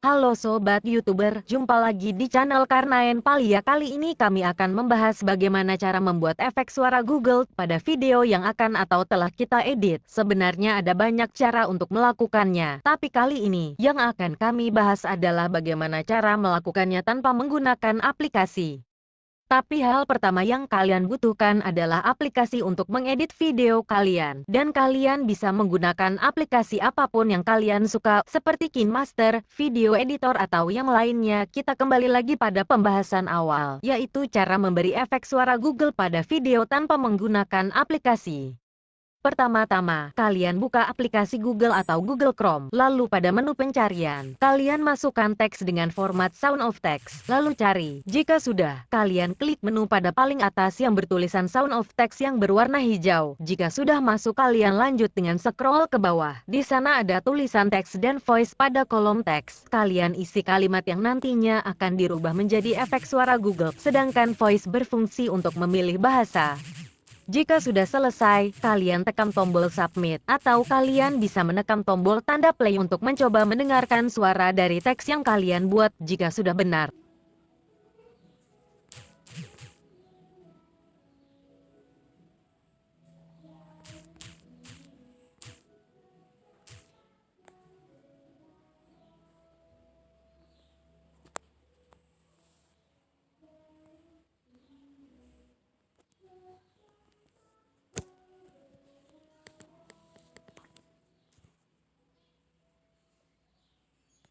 Halo Sobat YouTuber, jumpa lagi di channel Karnaen Palia. Kali ini kami akan membahas bagaimana cara membuat efek suara Google pada video yang akan atau telah kita edit. Sebenarnya ada banyak cara untuk melakukannya, tapi kali ini yang akan kami bahas adalah bagaimana cara melakukannya tanpa menggunakan aplikasi. Tapi hal pertama yang kalian butuhkan adalah aplikasi untuk mengedit video kalian. Dan kalian bisa menggunakan aplikasi apapun yang kalian suka, seperti KineMaster, Video Editor, atau yang lainnya. Kita kembali lagi pada pembahasan awal, yaitu cara memberi efek suara Google pada video tanpa menggunakan aplikasi. Pertama-tama, kalian buka aplikasi Google atau Google Chrome. Lalu pada menu pencarian, kalian masukkan teks dengan format Sound of Text. Lalu cari. Jika sudah, kalian klik menu pada paling atas yang bertulisan Sound of Text yang berwarna hijau. Jika sudah masuk, kalian lanjut dengan scroll ke bawah. Di sana ada tulisan teks dan voice pada kolom teks. Kalian isi kalimat yang nantinya akan dirubah menjadi efek suara Google. Sedangkan voice berfungsi untuk memilih bahasa. Jika sudah selesai, kalian tekan tombol submit, atau kalian bisa menekan tombol tanda play untuk mencoba mendengarkan suara dari teks yang kalian buat jika sudah benar.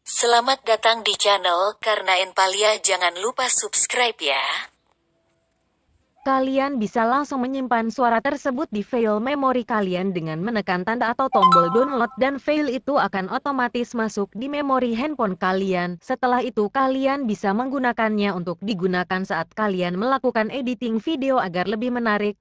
Selamat datang di channel Karnaen Palia, jangan lupa subscribe ya. Kalian bisa langsung menyimpan suara tersebut di file memori kalian dengan menekan tanda atau tombol download, dan file itu akan otomatis masuk di memori handphone kalian. Setelah itu kalian bisa menggunakannya untuk digunakan saat kalian melakukan editing video agar lebih menarik.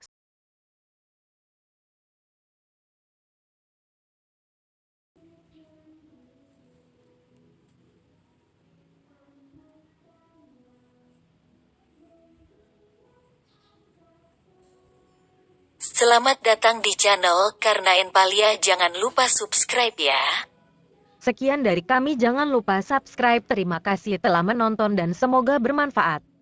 Selamat datang di channel Karnaen Palia, jangan lupa subscribe ya. Sekian dari kami, jangan lupa subscribe. Terima kasih telah menonton dan semoga bermanfaat.